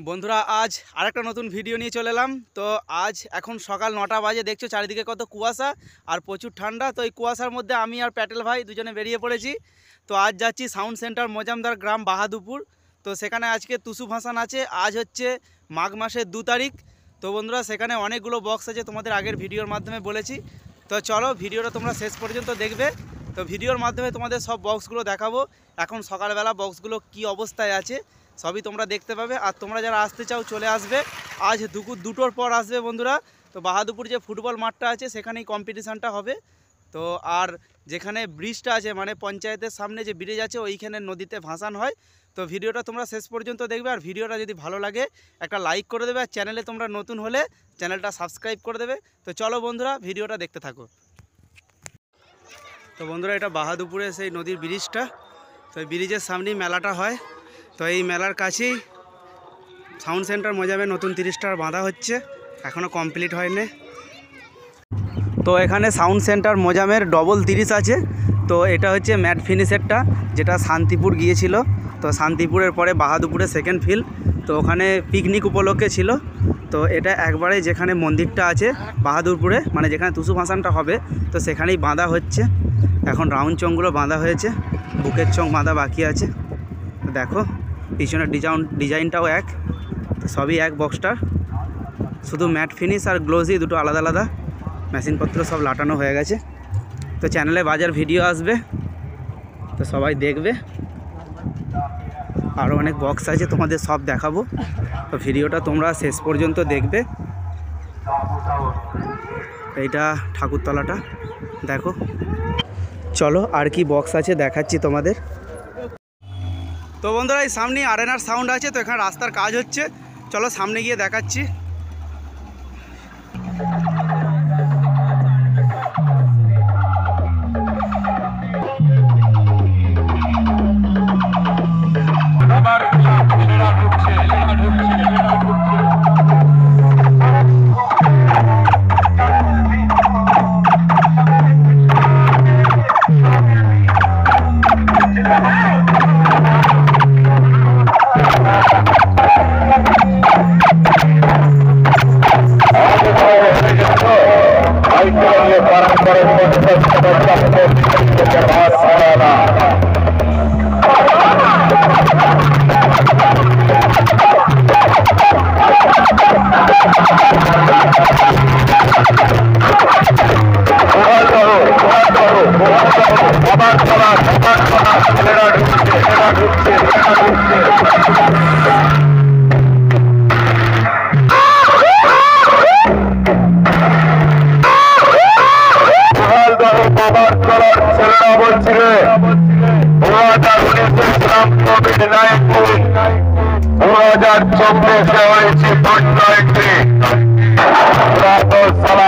বন্ধুরা আজ আরেকটা নতুন ভিডিও নিয়ে চলে এলাম। তো আজ এখন সকাল 9টা বাজে, দেখছো চারিদিকে কত কুয়াশা আর প্রচুর ঠান্ডা। তো এই কুয়াশার মধ্যে আমি আর প্যাটেল ভাই দুজনে বেরিয়ে পড়েছি। তো আজ যাচ্ছি সাউন্ড সেন্টার মজামদার গ্রাম বাহাদুরপুর। তো সেখানে আজকে টুসু ভাসান আছে। আজ হচ্ছে মাঘ মাসের 2 তারিখ। তো বন্ধুরা সেখানে অনেকগুলো বক্স আছে, তোমাদের আগের ভিডিওর মাধ্যমে বলেছি। তো চলো ভিডিওটা তোমরা শেষ পর্যন্ত দেখবে। তো ভিডিওর মাধ্যমে তোমাদের সব বক্সগুলো দেখাবো। এখন সকালবেলা বক্সগুলো কি অবস্থায় আছে সবই তোমরা দেখতে পাবে। আর তোমরা যারা আসতে চাও চলে আসবে, আজ দুপুর 2টোর পর আসবে বন্ধুরা। তো বাহাদুরপুর যে ফুটবল মাঠটা আছে সেখানেই কম্পিটিশানটা হবে। তো আর যেখানে ব্রিজটা আছে মানে পঞ্চায়েতের সামনে যে ব্রিজ আছে ওইখানে নদীতে ভাসান হয়। তো ভিডিওটা তোমরা শেষ পর্যন্ত দেখবে। আর ভিডিওটা যদি ভালো লাগে একটা লাইক করে দেবে। আর চ্যানেলে তোমরা নতুন হলে চ্যানেলটা সাবস্ক্রাইব করে দেবে। তো চলো বন্ধুরা ভিডিওটা দেখতে থাকো। তো বন্ধুরা এটা বাহাদুরপুরে সেই নদীর ব্রিজটা। তো এই ব্রিজের সামনেই মেলাটা হয়। তো এই মেলার কাছেই সাউন্ড সেন্টার মজামে নতুন 30টার বাঁধা হচ্ছে, এখনও কমপ্লিট হয়নি। তো এখানে সাউন্ড সেন্টার মজামের ডবল 30 আছে। তো এটা হচ্ছে ম্যাট ফিনিশেরটা, যেটা শান্তিপুর গিয়েছিল। তো শান্তিপুরের পরে বাহাদুরপুরে সেকেন্ড ফিল্ড। তো ওখানে পিকনিক উপলক্ষে ছিল। তো এটা একবারে যেখানে মন্দিরটা আছে বাহাদুরপুরে, মানে যেখানে টুসু ভাসানটা হবে, তো সেখানেই বাঁধা হচ্ছে। এখন রাউন্ড চংগুলো বাঁধা হয়েছে, বুকের চং বাঁধা বাকি আছে। দেখো পিছনের ডিজাইনটাও এক, তো সবই এক বক্সটার, শুধু ম্যাট ফিনিশ আর গ্লোজি দুটো আলাদা আলাদা। মেশিনপত্র সব লাটানো হয়ে গেছে। তো চ্যানেলে বাজার ভিডিও আসবে, তো সবাই দেখবে। আরও অনেক বক্স আছে, তোমাদের সব দেখাবো। তো ভিডিওটা তোমরা শেষ পর্যন্ত দেখবে। এইটা ঠাকুরতলাটা দেখো। চলো আর কি বক্স আছে দেখাচ্ছি তোমাদের। তো বন্ধুরা এই সামনে আরেনার সাউন্ড আছে। তো এখানে রাস্তার কাজ হচ্ছে, চলো সামনে গিয়ে দেখাচ্ছি।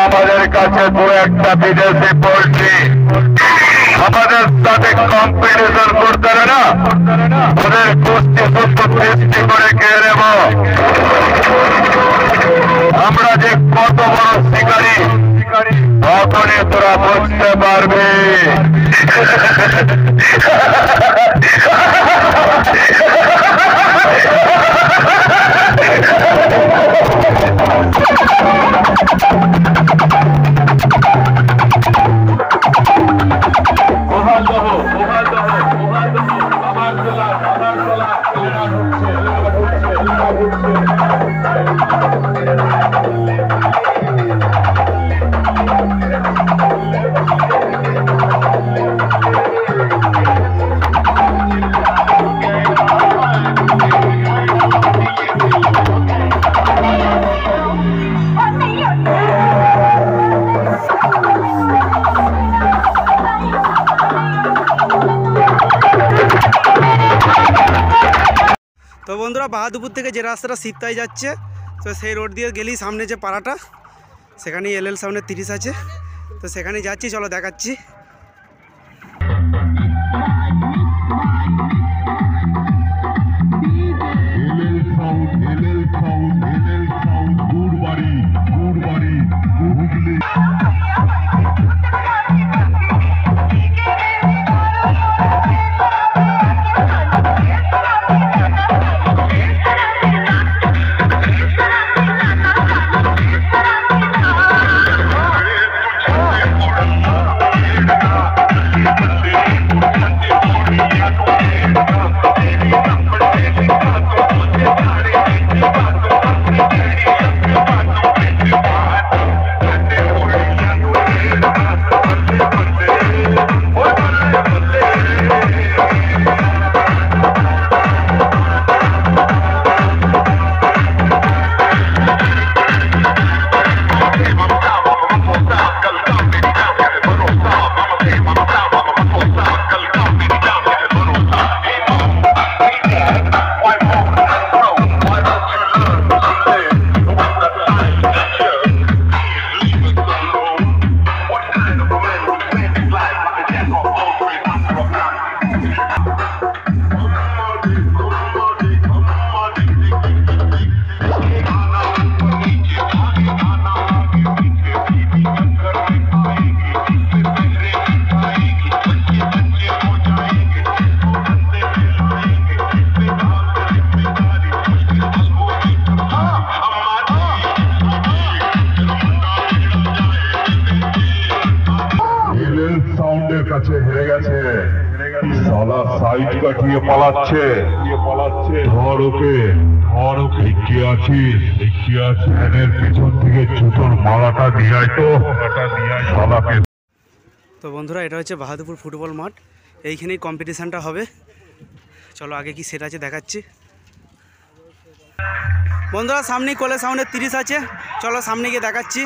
আমাদের কাছে দু একটা বিদেশি পোল্ট্রি আমাদের সাথে কম্পিটিশন করতে না, ওদের গোষ্ঠী সৃষ্টি করে খেয়ে নেব। আমরা যে কত বড় শিকারী তখনই তোরা বুঝতে পারবি। তো বন্ধুরা বাহাদুরপুর থেকে যে রাস্তাটা সিপ্তাই যাচ্ছে, তো সেই রোড দিয়ে গেলেই সামনে যে পাড়াটা, সেখানেই এলএল সামনে 30 আছে। তো সেখানেই যাচ্ছি, চলো দেখাচ্ছি। লাইট কাটিয়ে পালাচ্ছে ধর ওকে কে আছিস ফ্যানের পিছন থেকে জুতোর মালাটা নিয়ে আয় তো শালাকে। তো বন্ধুরা এটা হচ্ছে বাহাদুরপুর ফুটবল মাঠ, এইখানেই কম্পিটিশানটা হবে। চলো আগে কি সেট আছে দেখাচ্ছি। বন্ধুরা সামনেই কোলে সাউন্ডের 30 আছে, চলো সামনে গিয়ে দেখাচ্ছি।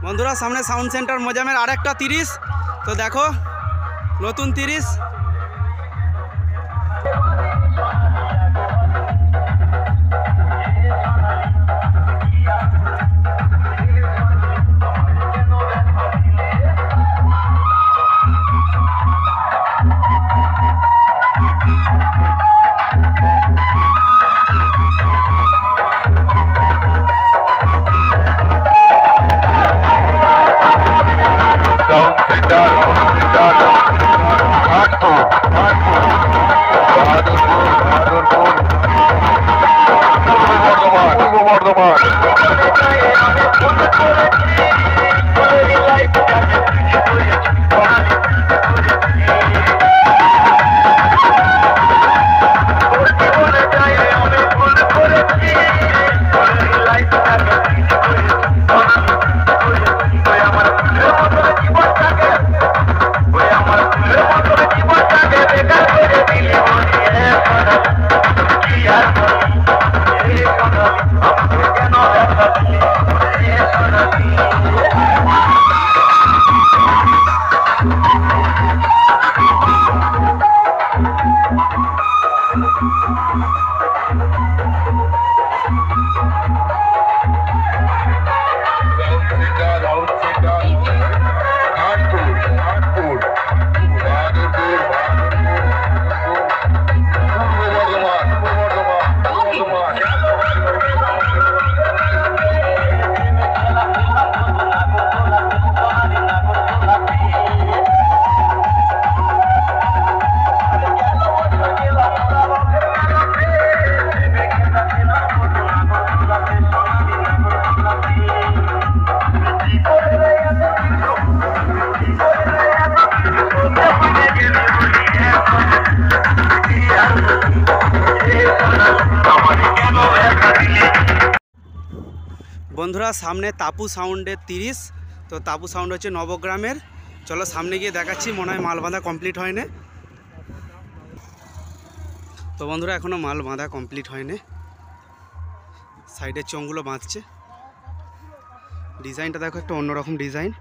বন্ধুরা সামনে সাউন্ড সেন্টার মোজামের আরেকটা 30, তো দেখো নতুন 30। বন্ধুরা সামনে তাপু সাউন্ডের 30, তো তাপু সাউন্ড হচ্ছে নবগ্রামের। চলো সামনে গিয়ে দেখাচ্ছি, মনে হয় মাল বাঁধা কমপ্লিট হয়নি। তো বন্ধুরা এখনও মাল বাঁধা কমপ্লিট হয়নি, সাইডের চোঙগুলো বাঁধছে। ডিজাইনটা দেখো একটা অন্যরকম ডিজাইন।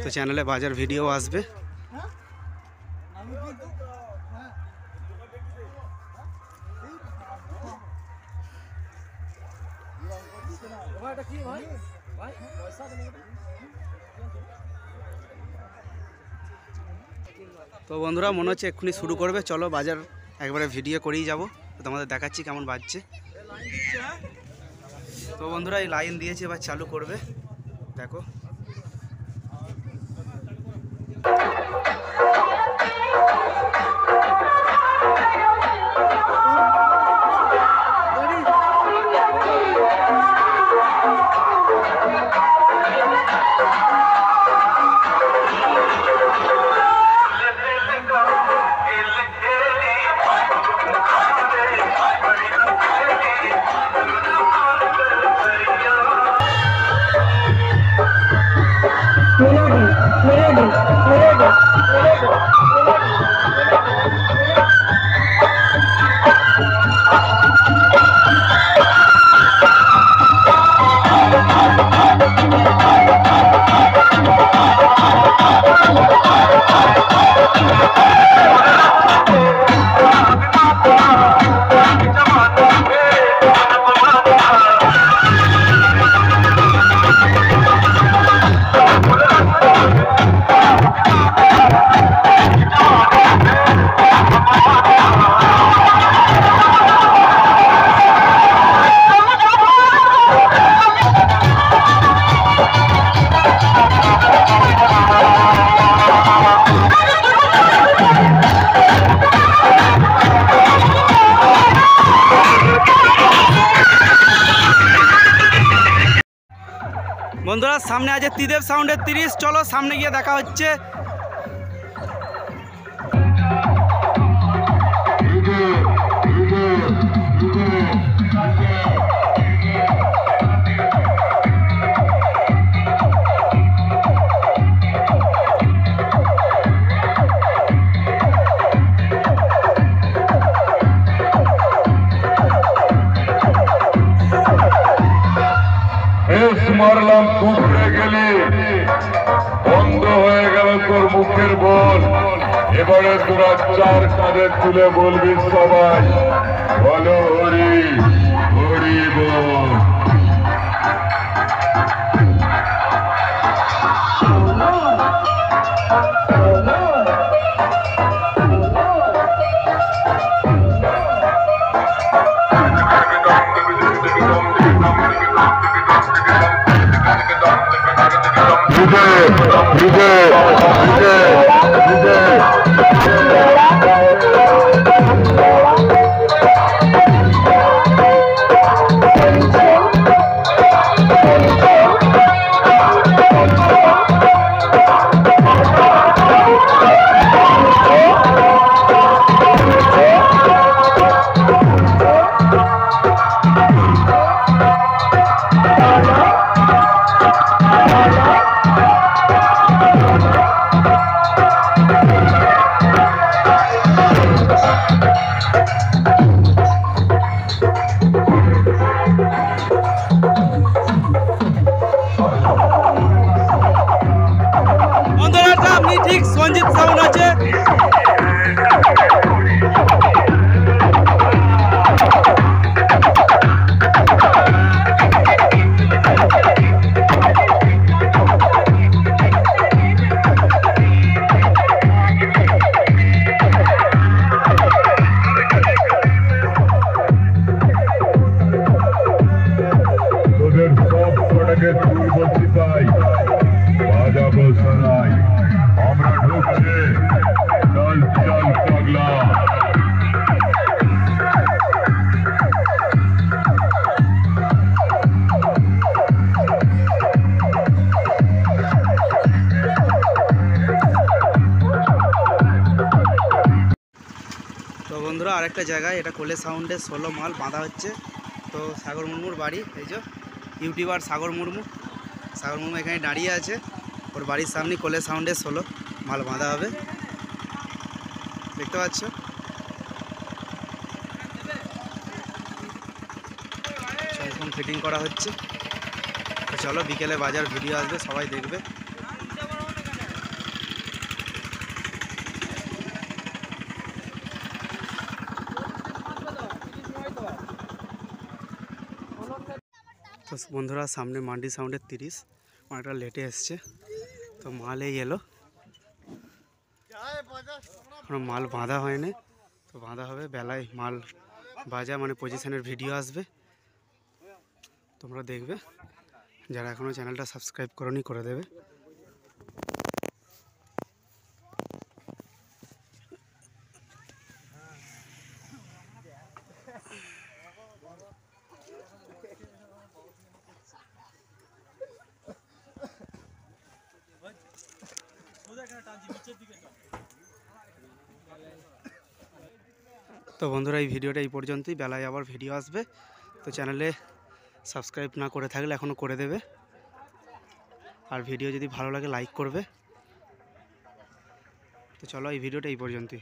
তো চ্যানেলে বাজার ভিডিও আসবে। তো বন্ধুরা মনে হচ্ছে এক্ষুনি শুরু করবে, চলো বাজার একবারে ভিডিও করেই যাব, তো তোমাদের দেখাচ্ছি কেমন বাজছে। তো বন্ধুরা এই লাইন দিয়েছে, এবার চালু করবে, দেখো। বন্ধুরা সামনে আছে ত্রিদেব সাউন্ডের 30, চলো সামনে গিয়ে দেখা হচ্ছে। মারলাম কুকড়ে গেলি, বন্ধ হয়ে গেল তোর মুখের বল। এবারে তোরা 4 কাঁধে তুলে বলবি সবাই, বলো হরি হরি বল। ঠিক সঞ্জিত সাউন্ড আছে। তোদের সব কটাকে তুই বলছি তাই বাজা বলছো নাই, আমরা ঢুকছে, চল চল পাগলা। তো বন্ধুরা আরেকটা জায়গায়, এটা কোলে সাউন্ডে 16 মাল বাঁধা হচ্ছে। তো সাগর মুর্মুর বাড়ি, এই যে ইউটিউবার সাগর মুর্মু এখানে দাঁড়িয়ে আছে। ওর বাড়ির সামনে কোলে সাউন্ডে 16 মাল বাঁধা হবে, দেখতে পাচ্ছ। এখন ফিটিং করা হচ্ছে। তো চলো বিকেলে বাজার ভিডিও আসবে, সবাই দেখবে। তো বন্ধুরা সামনে মান্ডি সাউন্ডের 30 অনেকটা লেটে এসছে। তো মাল এই এলো, মাল বাঁধা হয়নি। তো তো বাঁধা হবে, বেলায় মাল বাজা মানে পজিশনের ভিডিও আসবে, তোমরা দেখবে। যারা এখনও চ্যানেলটা সাবস্ক্রাইব করোনি করে দেবে। তো বন্ধুরা এই ভিডিওটা এই পর্যন্তই, বেলায় আবার ভিডিও আসবে। তো চ্যানেলে সাবস্ক্রাইব না করে থাকলে এখনও করে দেবে, আর ভিডিও যদি ভালো লাগে লাইক করবে। তো চলো এই ভিডিওটা এই পর্যন্তই।